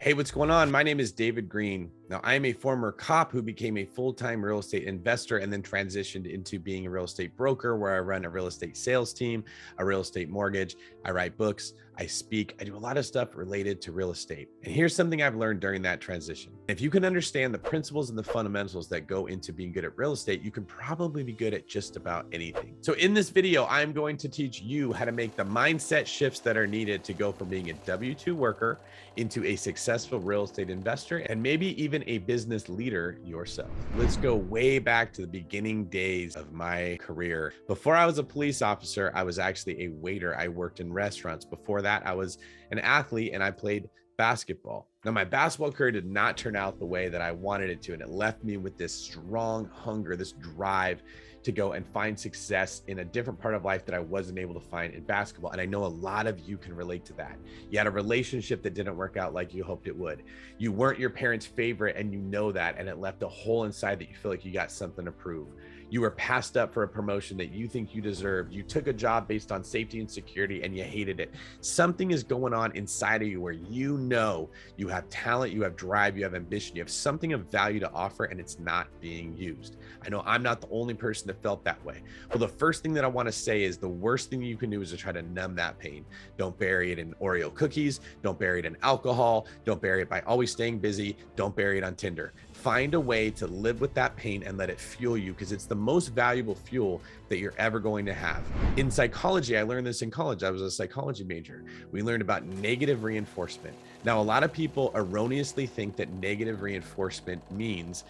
Hey, what's going on? My name is David Green. Now, I am a former cop who became a full-time real estate investor and then transitioned into being a real estate broker where I run a real estate sales team, a real estate mortgage. I write books, I speak, I do a lot of stuff related to real estate. And here's something I've learned during that transition. If you can understand the principles and the fundamentals that go into being good at real estate, you can probably be good at just about anything. So in this video, I'm going to teach you how to make the mindset shifts that are needed to go from being a W-2 worker into a successful real estate investor and maybe even a business leader yourself. Let's go way back to the beginning days of my career. Before I was a police officer, I was actually a waiter. I worked in restaurants. Before that, I was an athlete and I played basketball. Now, my basketball career did not turn out the way that I wanted it to, and it left me with this strong hunger, this drive to go and find success in a different part of life that I wasn't able to find in basketball. And I know a lot of you can relate to that. You had a relationship that didn't work out like you hoped it would. You weren't your parents' favorite, and you know that, and it left a hole inside that you feel like you got something to prove. You were passed up for a promotion that you think you deserved. You took a job based on safety and security and you hated it. Something is going on inside of you where you know you have talent, you have drive, you have ambition, you have something of value to offer, and it's not being used. I know I'm not the only person that felt that way. Well, the first thing that I want to say is the worst thing you can do is to try to numb that pain. Don't bury it in Oreo cookies. Don't bury it in alcohol. Don't bury it by always staying busy. Don't bury it on Tinder. Find a way to live with that pain and let it fuel you, because it's the most valuable fuel that you're ever going to have. In psychology, I learned this in college. I was a psychology major. We learned about negative reinforcement. Now, a lot of people erroneously think that negative reinforcement means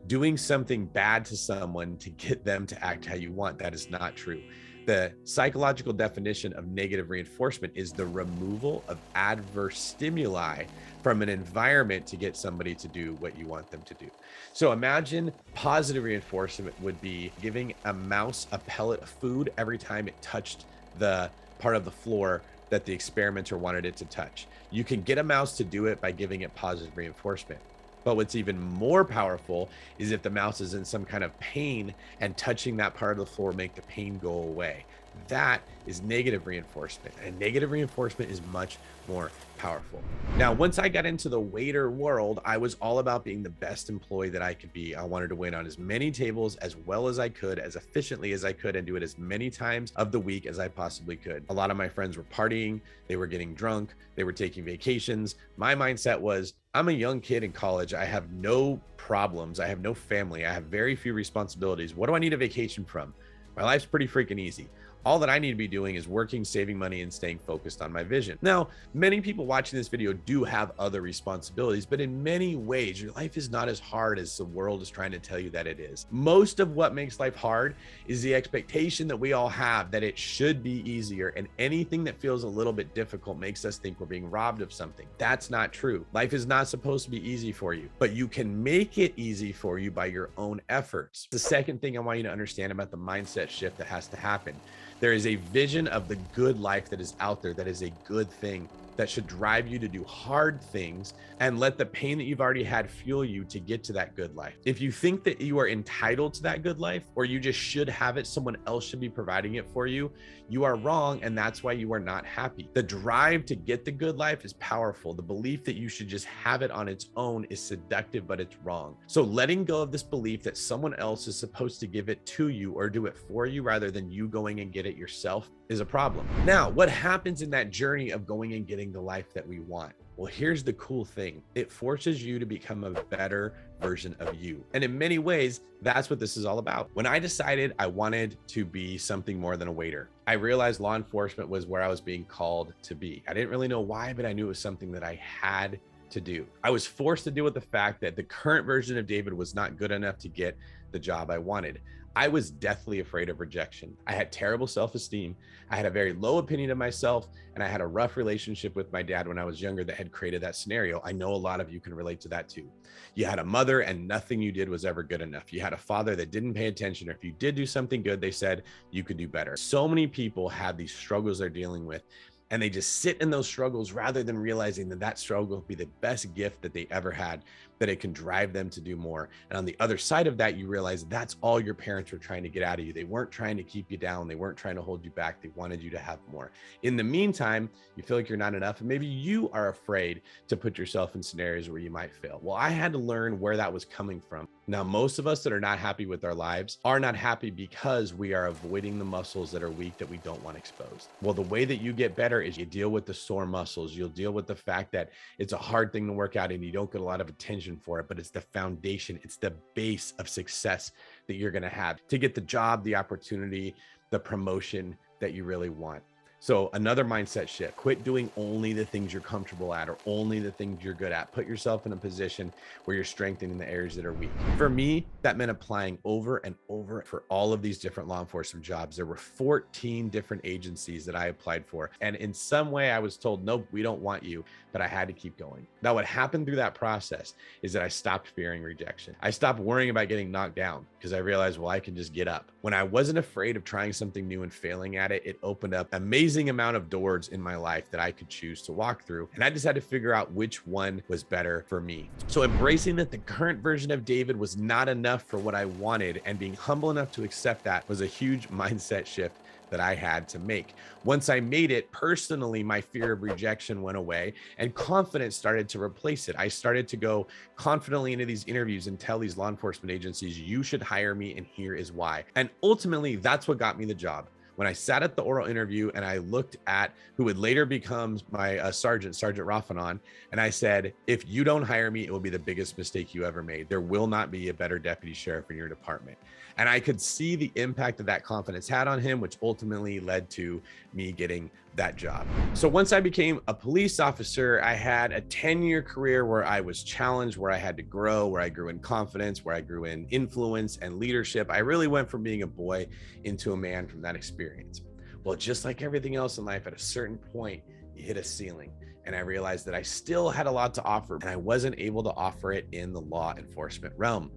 doing something bad to someone to get them to act how you want. That is not true. The psychological definition of negative reinforcement is the removal of adverse stimuli from an environment to get somebody to do what you want them to do. So imagine positive reinforcement would be giving a mouse a pellet of food every time it touched the part of the floor that the experimenter wanted it to touch. You can get a mouse to do it by giving it positive reinforcement. But what's even more powerful is if the mouse is in some kind of pain and touching that part of the floor make the pain go away. That is negative reinforcement, and negative reinforcement is much more powerful. Now, once I got into the waiter world, I was all about being the best employee that I could be. I wanted to wait on as many tables as well as I could, as efficiently as I could, and do it as many times of the week as I possibly could. A lot of my friends were partying, they were getting drunk, they were taking vacations. My mindset was, I'm a young kid in college. I have no problems. I have no family. I have very few responsibilities. What do I need a vacation from? My life's pretty freaking easy. All that I need to be doing is working, saving money, and staying focused on my vision. Now, many people watching this video do have other responsibilities, but in many ways, your life is not as hard as the world is trying to tell you that it is. Most of what makes life hard is the expectation that we all have that it should be easier, and anything that feels a little bit difficult makes us think we're being robbed of something. That's not true. Life is not supposed to be easy for you, but you can make it easy for you by your own efforts. The second thing I want you to understand about the mindset shift that has to happen. There is a vision of the good life that is out there that is a good thing that should drive you to do hard things and let the pain that you've already had fuel you to get to that good life. If you think that you are entitled to that good life, or you just should have it, someone else should be providing it for you, you are wrong, and that's why you are not happy. The drive to get the good life is powerful. The belief that you should just have it on its own is seductive, but it's wrong. So letting go of this belief that someone else is supposed to give it to you or do it for you rather than you going and get it yourself is a problem. Now, what happens in that journey of going and getting the life that we want? Well, here's the cool thing. It forces you to become a better version of you. And in many ways, that's what this is all about. When I decided I wanted to be something more than a waiter, I realized law enforcement was where I was being called to be. I didn't really know why, but I knew it was something that I had to do. I was forced to deal with the fact that the current version of David was not good enough to get the job I wanted. I was deathly afraid of rejection. I had terrible self-esteem. I had a very low opinion of myself, and I had a rough relationship with my dad when I was younger that had created that scenario. I know a lot of you can relate to that too. You had a mother and nothing you did was ever good enough. You had a father that didn't pay attention, or if you did do something good, they said you could do better. So many people have these struggles they're dealing with, and they just sit in those struggles rather than realizing that that struggle will be the best gift that they ever had. that it can drive them to do more. And on the other side of that, you realize that's all your parents were trying to get out of you. They weren't trying to keep you down. They weren't trying to hold you back. They wanted you to have more. In the meantime, you feel like you're not enough, and maybe you are afraid to put yourself in scenarios where you might fail. Well, I had to learn where that was coming from. Now, most of us that are not happy with our lives are not happy because we are avoiding the muscles that are weak that we don't want exposed. Well, the way that you get better is you deal with the sore muscles. You'll deal with the fact that it's a hard thing to work out and you don't get a lot of attention for it, but it's the foundation, it's the base of success that you're going to have to get the job, the opportunity, the promotion that you really want. So another mindset shift: quit doing only the things you're comfortable at or only the things you're good at. Put yourself in a position where you're strengthening the areas that are weak. For me, that meant applying over and over for all of these different law enforcement jobs. There were 14 different agencies that I applied for. And in some way I was told, nope, we don't want you, but I had to keep going. Now, what happened through that process is that I stopped fearing rejection. I stopped worrying about getting knocked down because I realized, well, I can just get up. When I wasn't afraid of trying something new and failing at it, it opened up amazing amount of doors in my life that I could choose to walk through. And I just had to figure out which one was better for me. So embracing that the current version of David was not enough for what I wanted and being humble enough to accept that was a huge mindset shift that I had to make. Once I made it, personally, my fear of rejection went away and confidence started to replace it. I started to go confidently into these interviews and tell these law enforcement agencies, you should hire me and here is why. And ultimately, that's what got me the job. When I sat at the oral interview and I looked at who would later become my Sergeant Raffanon, and I said, if you don't hire me, it will be the biggest mistake you ever made. There will not be a better deputy sheriff in your department. And I could see the impact that that confidence had on him, which ultimately led to me getting that job. So once I became a police officer, I had a 10-year career where I was challenged, where I had to grow, where I grew in confidence, where I grew in influence and leadership. I really went from being a boy into a man from that experience. Well, just like everything else in life, at a certain point, you hit a ceiling. And I realized that I still had a lot to offer, and I wasn't able to offer it in the law enforcement realm.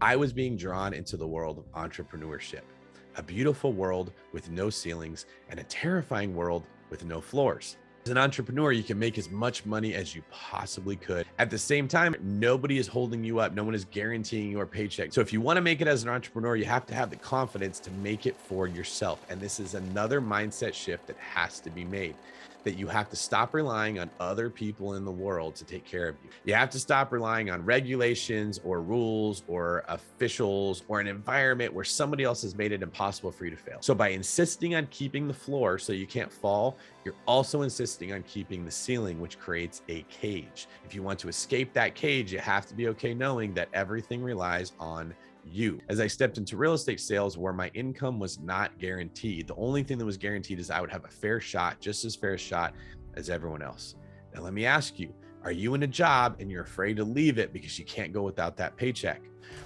I was being drawn into the world of entrepreneurship, a beautiful world with no ceilings and a terrifying world with no floors. As an entrepreneur, you can make as much money as you possibly could. At the same time, nobody is holding you up. No one is guaranteeing your paycheck. So if you want to make it as an entrepreneur, you have to have the confidence to make it for yourself. And this is another mindset shift that has to be made, that you have to stop relying on other people in the world to take care of you. You have to stop relying on regulations or rules or officials or an environment where somebody else has made it impossible for you to fail. So by insisting on keeping the floor so you can't fall, you're also insisting on keeping the ceiling, which creates a cage. If you want to escape that cage, you have to be okay knowing that everything relies on you. As I stepped into real estate sales where my income was not guaranteed, the only thing that was guaranteed is I would have a fair shot, just as fair a shot as everyone else. Now, let me ask you, are you in a job and you're afraid to leave it because you can't go without that paycheck,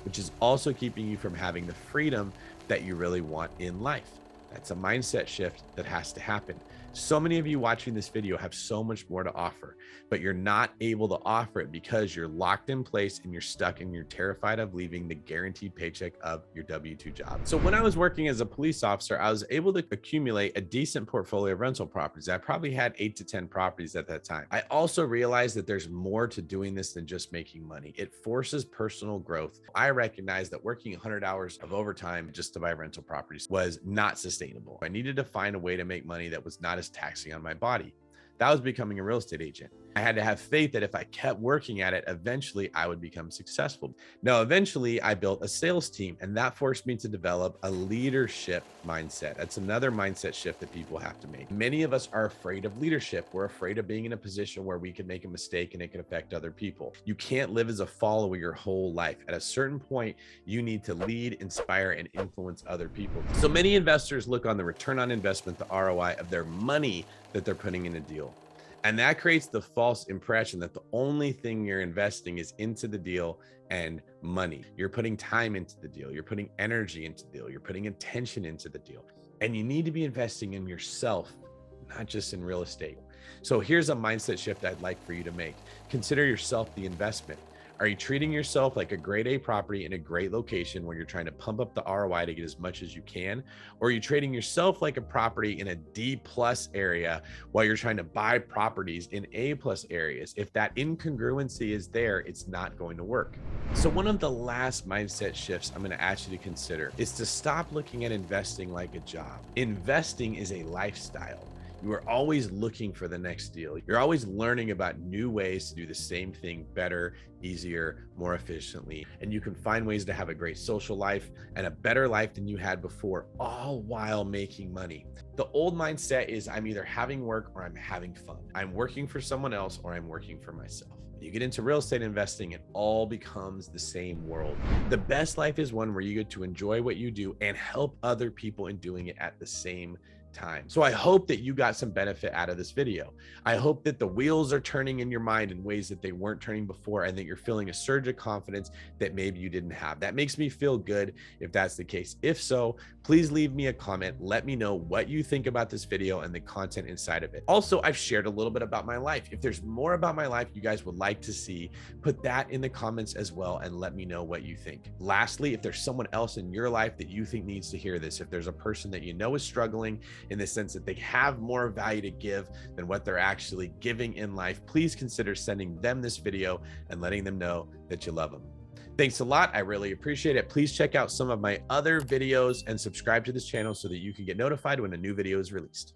which is also keeping you from having the freedom that you really want in life? That's a mindset shift that has to happen. So many of you watching this video have so much more to offer, but you're not able to offer it because you're locked in place and you're stuck and you're terrified of leaving the guaranteed paycheck of your W-2 job. So when I was working as a police officer, I was able to accumulate a decent portfolio of rental properties. I probably had 8 to 10 properties at that time. I also realized that there's more to doing this than just making money. It forces personal growth. I recognized that working 100 hours of overtime just to buy rental properties was not sustainable. I needed to find a way to make money that was not as taxing on my body. That was becoming a real estate agent. I had to have faith that if I kept working at it, eventually I would become successful. Now, eventually I built a sales team, and that forced me to develop a leadership mindset. That's another mindset shift that people have to make. Many of us are afraid of leadership. We're afraid of being in a position where we can make a mistake and it can affect other people. You can't live as a follower your whole life. At a certain point, you need to lead, inspire, and influence other people. So many investors look on the return on investment, the ROI of their money that they're putting in a deal. And that creates the false impression that the only thing you're investing is into the deal and money. You're putting time into the deal. You're putting energy into the deal. You're putting attention into the deal. And you need to be investing in yourself, not just in real estate. So here's a mindset shift I'd like for you to make. Consider yourself the investment. Are you treating yourself like a grade A property in a great location where you're trying to pump up the ROI to get as much as you can? Or are you trading yourself like a property in a D plus area while you're trying to buy properties in A plus areas? If that incongruency is there, it's not going to work. So one of the last mindset shifts I'm going to ask you to consider is to stop looking at investing like a job. Investing is a lifestyle. You are always looking for the next deal. You're always learning about new ways to do the same thing better, easier, more efficiently. And you can find ways to have a great social life and a better life than you had before, all while making money. The old mindset is I'm either having work or I'm having fun. I'm working for someone else or I'm working for myself. You get into real estate investing, it all becomes the same world. The best life is one where you get to enjoy what you do and help other people in doing it at the same time. So I hope that you got some benefit out of this video. I hope that the wheels are turning in your mind in ways that they weren't turning before, and that you're feeling a surge of confidence that maybe you didn't have. That makes me feel good if that's the case. If so, please leave me a comment. Let me know what you think about this video and the content inside of it. Also, I've shared a little bit about my life. If there's more about my life you guys would like to see, put that in the comments as well and let me know what you think. Lastly, if there's someone else in your life that you think needs to hear this, if there's a person that you know is struggling in the sense that they have more value to give than what they're actually giving in life, please consider sending them this video and letting them know that you love them. Thanks a lot. I really appreciate it. Please check out some of my other videos and subscribe to this channel so that you can get notified when a new video is released.